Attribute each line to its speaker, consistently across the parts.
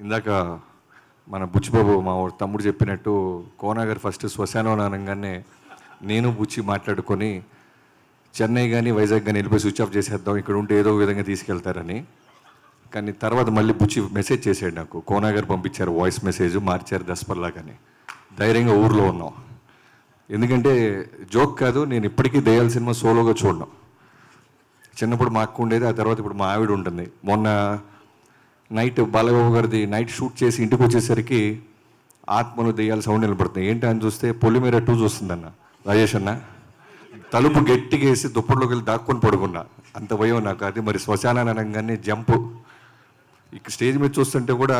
Speaker 1: ఇందాక మన బుచ్చిబాబు మా తమ్ముడు చెప్పినట్టు కోనా గారు ఫస్ట్ శ్మశానం అనగానే నేను బుచ్చి మాట్లాడుకొని చెన్నై కానీ వైజాగ్ కానీ వెళ్ళిపోయి స్విచ్ ఆఫ్ చేసేద్దాం, ఇక్కడ ఉంటే ఏదో విధంగా తీసుకెళ్తారని. కానీ తర్వాత మళ్ళీ బుచ్చి మెసేజ్ చేసాడు నాకు, కోనా గారు పంపించారు వాయిస్ మెసేజ్, మార్చారు దస్పర్లా కానీ ధైర్యంగా ఊర్లో ఉన్నాం. ఎందుకంటే జోక్ కాదు, నేను ఇప్పటికీ దయ్యాల సినిమా సోలోగా చూడను. చిన్నప్పుడు మా అక్క ఉండేది, ఆ తర్వాత ఇప్పుడు మా ఆవిడ ఉంటుంది. మొన్న నైట్ బాలబాబు గారిది నైట్ షూట్ చేసి ఇంటికి వచ్చేసరికి ఆత్మలు దెయ్యాల సౌండ్ నిలబడుతుంది. ఏంటి అని చూస్తే పొలిమేర 2 చూస్తుందన్న రాజేష్ అన్న. తలుపు గట్టిగా వేసి దుప్పట్లోకి వెళ్ళి దాక్కొని పడుకున్నా, అంత భయం నాకు. అది మరి శ్మశానాన్ని అనగానే జంపు. ఇక స్టేజ్ మీద చూస్తుంటే కూడా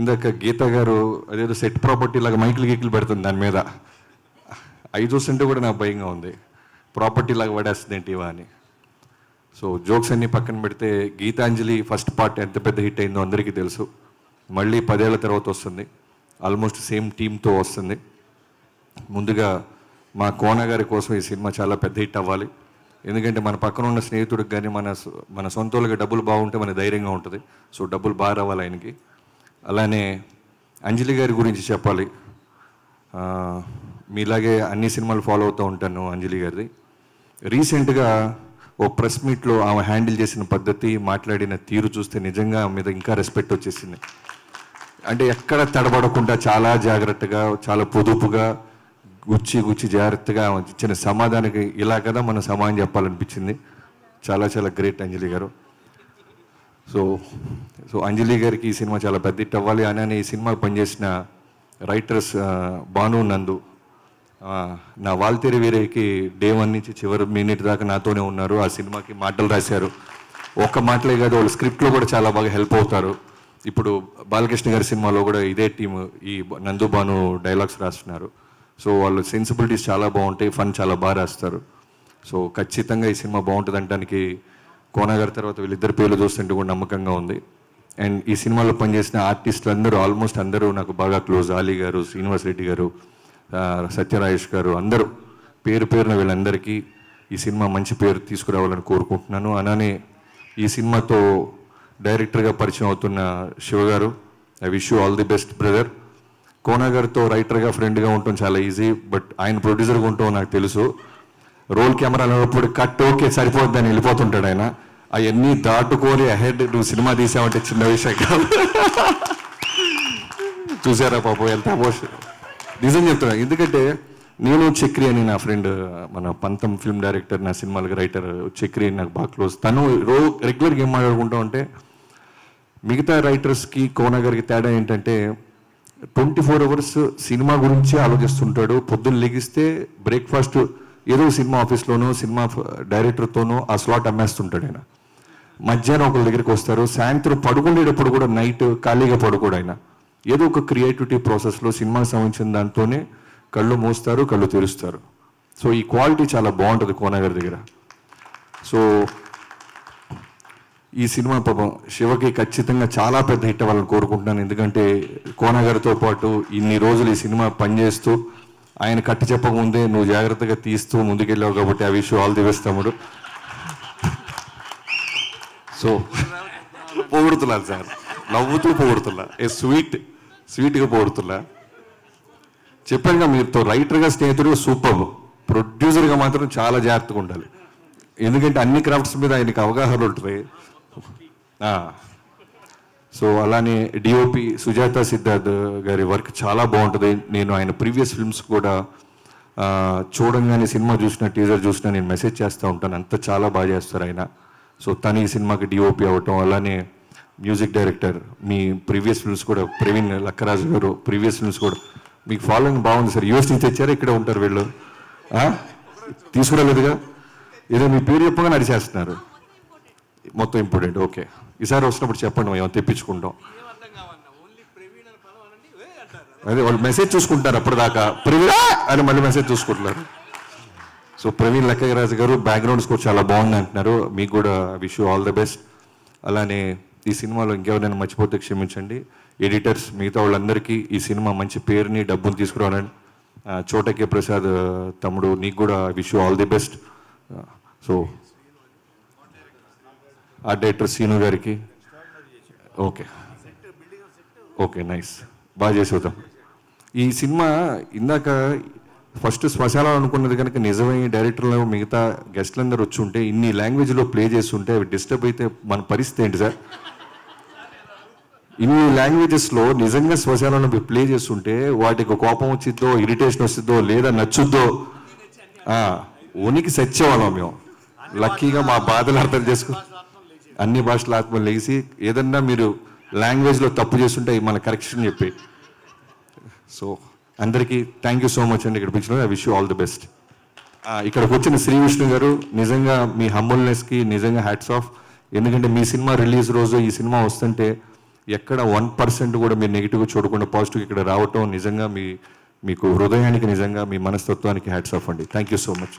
Speaker 1: ఇందాక గీత గారు అదేదో సెట్ ప్రాపర్టీ లాగా మైకిల్ గీకిలు పెడుతుంది దాని మీద, అవి చూస్తుంటే కూడా నాకు భయంగా ఉంది. ప్రాపర్టీ లాగా పడేస్తుంది ఏంటివా అని. సో జోక్స్ అన్నీ పక్కన పెడితే గీతాంజలి ఫస్ట్ పార్ట్ ఎంత పెద్ద హిట్ అయిందో అందరికీ తెలుసు. మళ్ళీ 10 ఏళ్ల తర్వాత వస్తుంది, ఆల్మోస్ట్ సేమ్ టీంతో వస్తుంది. ముందుగా మా కోన గారి కోసం ఈ సినిమా చాలా పెద్ద హిట్ అవ్వాలి. ఎందుకంటే మన పక్కన ఉన్న స్నేహితుడికి కానీ మన సొంతోళ్ళకి డబ్బులు బాగుంటే మన ధైర్యంగా ఉంటుంది. సో డబ్బులు బాగా రావాలి ఆయనకి. అలానే అంజలి గారి గురించి చెప్పాలి. మీలాగే అన్ని సినిమాలు ఫాలో అవుతూ ఉంటాను అంజలి గారిది. రీసెంట్గా ఓ ప్రెస్ మీట్లో ఆమె హ్యాండిల్ చేసిన పద్ధతి, మాట్లాడిన తీరు చూస్తే నిజంగా ఆమె మీద ఇంకా రెస్పెక్ట్ వచ్చేసింది. అంటే ఎక్కడ తడబడకుండా చాలా జాగ్రత్తగా, చాలా పొదుపుగా, గుచ్చి జాగ్రత్తగా ఇచ్చిన సమాధానానికి ఇలా కదా మనం సమాధానం చెప్పాలనిపించింది. చాలా చాలా గ్రేట్ అంజలి గారు. సో అంజలి గారికి ఈ సినిమా చాలా పెద్ద హిట్ అవ్వాలి. అని ఈ సినిమాకి పనిచేసిన రైటర్స్ భాను, నందు, నా వాల్తేరి వీరేకి డే 1 నుంచి చివరి మినిట్ దాకా నాతోనే ఉన్నారు. ఆ సినిమాకి మాటలు రాశారు. ఒక్క మాటలే కాదు, వాళ్ళు స్క్రిప్ట్లో కూడా చాలా బాగా హెల్ప్ అవుతారు. ఇప్పుడు బాలకృష్ణ గారి సినిమాలో కూడా ఇదే టీము ఈ నందు భాను డైలాగ్స్ రాస్తున్నారు. సో వాళ్ళు సెన్సిబిలిటీస్ చాలా బాగుంటాయి, ఫన్ చాలా బాగా రాస్తారు. సో ఖచ్చితంగా ఈ సినిమా బాగుంటుంది అనడానికి కోన గారి తర్వాత వీళ్ళిద్దరు పేర్లు చూస్తుంటే కూడా నమ్మకంగా ఉంది. అండ్ ఈ సినిమాలో పనిచేసిన ఆర్టిస్టులు అందరూ ఆల్మోస్ట్ అందరూ నాకు బాగా క్లోజ్. ఆలీ గారు, శ్రీనివాస్ రెడ్డి గారు, సత్యరాజేష్ గారు, అందరూ పేరున వీళ్ళందరికీ ఈ సినిమా మంచి పేరు తీసుకురావాలని కోరుకుంటున్నాను. అలానే ఈ సినిమాతో డైరెక్టర్గా పరిచయం అవుతున్న శివ గారు, I wish you all the best brother. Kona గారితో రైటర్గా ఫ్రెండ్గా ఉండటం చాలా ఈజీ, బట్ ఆయన ప్రొడ్యూసర్గా ఉండటం నాకు తెలుసు. రోల్ కెమెరా అన్నప్పుడు కట్ ఓకే సరిపోద్ది అని వెళ్ళిపోతుంటాడు ఆయన. అవన్నీ దాటుకొని అహెడ్ నువ్వు సినిమా తీసావంటే చిన్న విషయం కాదు. చూసారా పాపం ఎంత ఎమోషన్. నిజం చెప్తున్నా, ఎందుకంటే నేను చక్రి అని నా ఫ్రెండ్, మన పంతం ఫిల్మ్ డైరెక్టర్, నా సినిమాలకి రైటర్ చక్రి అని నాకు బాగా క్లోజ్. తను రెగ్యులర్గా ఏం మాట్లాడుకుంటాం అంటే, మిగతా రైటర్స్కి కోన గారికి తేడా ఏంటంటే 24 అవర్స్ సినిమా గురించి ఆలోచిస్తుంటాడు. పొద్దున్న లెగిస్తే బ్రేక్ఫాస్ట్ ఏదో సినిమా ఆఫీస్లోనో సినిమా డైరెక్టర్తోనో ఆ స్లాట్ అమ్మేస్తుంటాడు ఆయన. మధ్యాహ్నం ఒకరి దగ్గరికి వస్తారు, సాయంత్రం పడుకునేటప్పుడు కూడా నైట్ ఖాళీగా పడుకోడు ఆయన. ఏదో ఒక క్రియేటివిటీ ప్రాసెస్లో సినిమాకి సంబంధించిన దాంతోనే కళ్ళు మూస్తారు, కళ్ళు తెరుస్తారు. సో ఈ క్వాలిటీ చాలా బాగుంటుంది కోన గారి దగ్గర. సో ఈ సినిమా పాపం శివకి ఖచ్చితంగా చాలా పెద్ద హిట్ అవ్వాలని కోరుకుంటున్నాను. ఎందుకంటే కోన గారితో పాటు ఇన్ని రోజులు ఈ సినిమా పనిచేస్తూ ఆయన కట్టి చెప్పకముందే నువ్వు జాగ్రత్తగా తీస్తూ ముందుకెళ్ళావు కాబట్టి ఆ విషయం ఆల్ ది బెస్ట్ తమ్ముడు. సో పొగుడుతున్నారు సార్, నవ్వుతూ పొగుడుతున్నా, స్వీట్గా పొగుడుతున్నా. చెప్పానుగా మీతో రైటర్గా స్నేహితుడిగా సూపర్, ప్రొడ్యూసర్గా మాత్రం చాలా జాగ్రత్తగా ఉండాలి. ఎందుకంటే అన్ని క్రాఫ్ట్స్ మీద ఆయనకి అవగాహన ఉంటుంది. సో అలానే డిఓపి సుజాత సిద్ధార్థ్ గారి వర్క్ చాలా బాగుంటుంది. నేను ఆయన ప్రీవియస్ ఫిల్మ్స్ కూడా చూడంగానే, సినిమా చూసిన టీజర్ చూసినా నేను మెసేజ్ చేస్తూ ఉంటాను, అంత చాలా బాగా చేస్తారు ఆయన. సో తను ఈ సినిమాకి డిఓపి అవ్వటం, అలానే మ్యూజిక్ డైరెక్టర్, మీ ప్రీవియస్ ఫిల్మ్స్ కూడా ప్రవీణ్ లక్కరాజు గారు ప్రీవియస్ ఫిల్మ్స్ కూడా మీకు ఫాలోయింగ్ బాగుంది సార్. యూఎస్ నుంచి తెచ్చారా, ఇక్కడే ఉంటారు వీళ్ళు? తీసుకురాలేదుగా, ఏదో మీ పేరు చెప్పగా నడిచేస్తున్నారు, మొత్తం ఇంపార్టెంట్. ఓకే, ఈసారి వస్తున్నప్పుడు చెప్పండి, మేము తెప్పించుకుంటాం. అదే వాళ్ళు మెసేజ్ చూసుకుంటారు అప్పటిదాకా, ప్రవీణ్ అని మళ్ళీ మెసేజ్ చూసుకుంటున్నారు. సో ప్రవీణ్ లక్కరాజు గారు బ్యాక్గ్రౌండ్ స్కోర్ చాలా బాగుంది అంటున్నారు. మీకు కూడా wish you all the best. అలానే ఈ సినిమాలో ఇంకెవరైనా మర్చిపోతే క్షమించండి. ఎడిటర్స్, మిగతా వాళ్ళందరికీ ఈ సినిమా మంచి పేరుని, డబ్బుని తీసుకురావాలని. చోటకే ప్రసాద్ తమ్ముడు, నీకు కూడా wish you all the best. So ఆ డైరెక్టర్ సీను గారికి ఓకే, ఓకే, నైస్, బాగా చేసేద్దాం. ఈ సినిమా ఇందాక ఫస్ట్ శ్మశానం అనుకున్నది కనుక నిజమై డైరెక్టర్లు మిగతా గెస్ట్లందరూ వచ్చి ఉంటే ఇన్ని లాంగ్వేజ్లో ప్లే చేస్తుంటే అవి డిస్టర్బ్ అయితే మన పరిస్థితి ఏంటి సార్? ఇన్ని లాంగ్వేజెస్లో నిజంగా శ్మశానంలో ప్లే చేస్తుంటే వాటికి కోపం వచ్చిద్దో, ఇరిటేషన్ వస్తుందో, లేదా నచ్చుద్దో, ఉనికి సచ్చేవాళ్ళం మేము. లక్కీగా మా బాధలు అర్థం చేసుకో, అన్ని భాషల ఆత్మలు లేచి ఏదన్నా మీరు లాంగ్వేజ్లో తప్పు చేస్తుంటే మన కరెక్షన్ చెప్పి. సో అందరికీ థ్యాంక్ యూ సో మచ్ అండి ఇక్కడ పిలిచిన. I wish you all the best. ఇక్కడికి వచ్చిన శ్రీ విష్ణు గారు నిజంగా మీ హంబుల్నెస్కి నిజంగా హ్యాట్స్ ఆఫ్. ఎందుకంటే మీ సినిమా రిలీజ్ రోజు ఈ సినిమా వస్తుంటే ఎక్కడ 1% కూడా మీరు నెగిటివ్గా చూడకుండా పాజిటివ్ ఇక్కడ రావటం నిజంగా మీకు హృదయానికి నిజంగా మీ మనస్తత్వానికి హ్యాట్స్ ఆఫ్ అండి. Thank you so much.